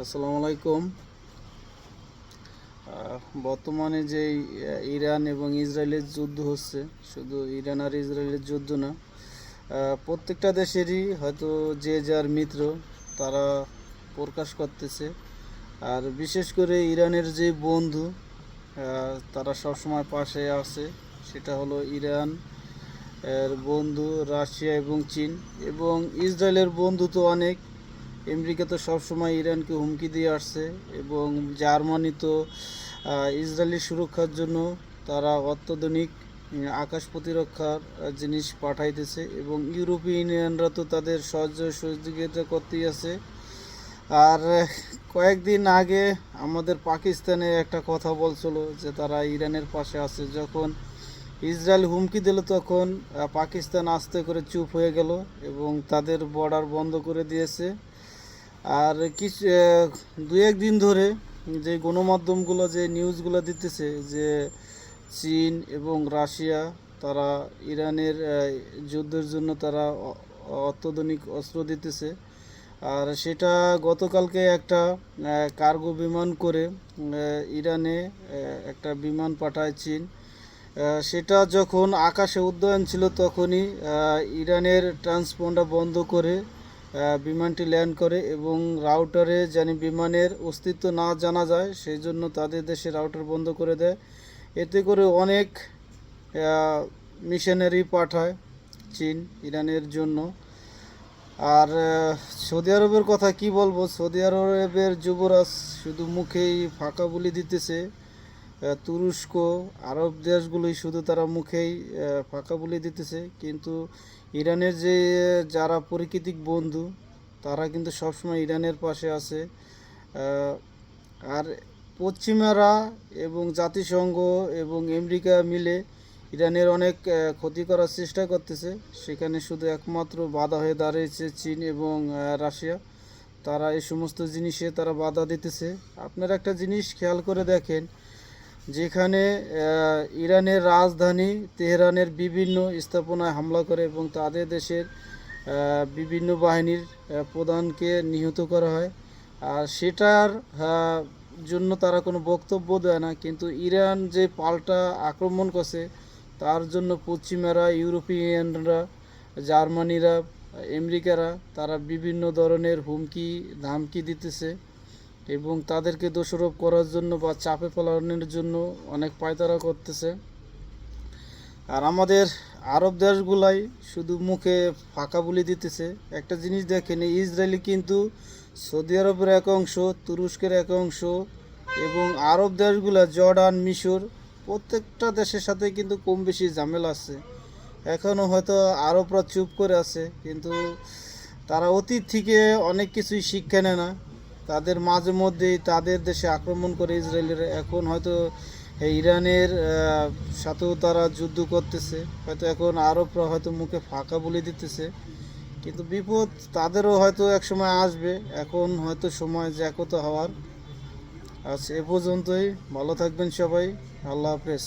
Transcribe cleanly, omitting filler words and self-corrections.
আসসালামু আলাইকুম। বর্তমানে যে ইরান এবং ইসরায়েলের যুদ্ধ হচ্ছে, শুধু ইরান আর ইসরায়েলের যুদ্ধ না, প্রত্যেকটা দেশেরই হয়তো যে যার মিত্র তারা প্রকাশ করতেছে। আর বিশেষ করে ইরানের যে বন্ধু তারা সবসময় পাশে আছে, সেটা হলো ইরান এর বন্ধু রাশিয়া এবং চীন। এবং ইসরায়েলের বন্ধু তো অনেক, আমেরিকা তো সবসময় ইরানকে হুমকি দিয়ে আসছে, এবং জার্মানি তো ইসরায়েলি সুরক্ষার জন্য তারা অত্যাধুনিক আকাশ প্রতিরক্ষার জিনিস পাঠাইতেছে, এবং ইউরোপিয়ান ইউনিয়নরা তো তাদের সহযোগিতা করতেই আছে। আর কয়েকদিন আগে আমাদের পাকিস্তানে একটা কথা বলছিল যে তারা ইরানের পাশে আছে। যখন ইসরায়েল হুমকি দিল তখন পাকিস্তান আস্তে করে চুপ হয়ে গেল এবং তাদের বর্ডার বন্ধ করে দিয়েছে। আর কিছু দু একদিন ধরে যে গণমাধ্যমগুলো যে নিউজগুলো দিতেছে যে চীন এবং রাশিয়া তারা ইরানের যুদ্ধের জন্য তারা অত্যাধুনিক অস্ত্র দিতেছে। আর সেটা গতকালকে একটা কার্গো বিমান করে ইরানে একটা বিমান পাঠায় চীন। সেটা যখন আকাশে উড্ডয়ন ছিল তখনই ইরানের ট্রান্সপন্ডার বন্ধ করে বিমানটি ল্যান্ড করে, এবং রাউটারে যেন বিমানের অস্তিত্ব না জানা যায় সেই জন্য তাদের দেশে রাউটার বন্ধ করে দেয়। এতে করে অনেক মিশনারি পাঠায় চীন ইরানের জন্য। আর সৌদি আরবের কথা কি বলবো, সৌদি আরবের যুবরাজ শুধু মুখেই ফাঁকা বলি দিতেছে। তুরস্ক, আরব দেশগুলোই শুধু তারা মুখেই ফাঁকা বলি দিতেছে, কিন্তু ইরানের যে যারা প্রাকৃতিক বন্ধু তারা কিন্তু সবসময় ইরানের পাশে আছে। আর পশ্চিমারা এবং জাতিসংঘ এবং আমেরিকা মিলে ইরানের অনেক ক্ষতি করার চেষ্টা করতেছে। সেখানে শুধু একমাত্র বাধা হয়ে দাঁড়িয়েছে চীন এবং রাশিয়া। তারা এই সমস্ত জিনিসে তারা বাধা দিতেছে। আপনারা একটা জিনিস খেয়াল করে দেখেন, যেখানে ইরানের রাজধানী তেহরানের বিভিন্ন স্থাপনায় হামলা করে এবং তাদের দেশের বিভিন্ন বাহিনীর প্রধানকে নিহত করা হয়, আর সেটার জন্য তারা কোনো বক্তব্য দেয় না। কিন্তু ইরান যে পাল্টা আক্রমণ করছে তার জন্য পশ্চিমারা, ইউরোপিয়ানরা, জার্মানিরা, আমেরিকারা তারা বিভিন্ন ধরনের হুমকি ধামকি দিতেছে এবং তাদেরকে দোষারোপ করার জন্য বা চাপে ফেলানোর জন্য অনেক পায়তারা করতেছে। আর আমাদের আরব দেশগুলাই শুধু মুখে ফাঁকা বলে দিতেছে। একটা জিনিস দেখেন, ইসরায়েলি কিন্তু সৌদি আরবের এক অংশ, তুরস্কের এক অংশ, এবং আরব দেশগুলা জর্ডান, মিশর, প্রত্যেকটা দেশের সাথে কিন্তু কম বেশি ঝামেলা আছে। এখনও হয়তো আরবরা চুপ করে আছে, কিন্তু তারা অতীত থেকে অনেক কিছুই শিক্ষা নেয় না। তাদের মাঝে মধ্যেই তাদের দেশে আক্রমণ করে ইসরায়েলের। এখন হয়তো ইরানের সাথেও তারা যুদ্ধ করতেছে, হয়তো এখন আরবরা হয়তো মুখে ফাঁকা বলে দিতেছে, কিন্তু বিপদ তাদেরও হয়তো এক সময় আসবে। এখন হয়তো সময় একতা হওয়ার। আজ এ পর্যন্তই। ভালো থাকবেন সবাই। আল্লাহ হাফেজ।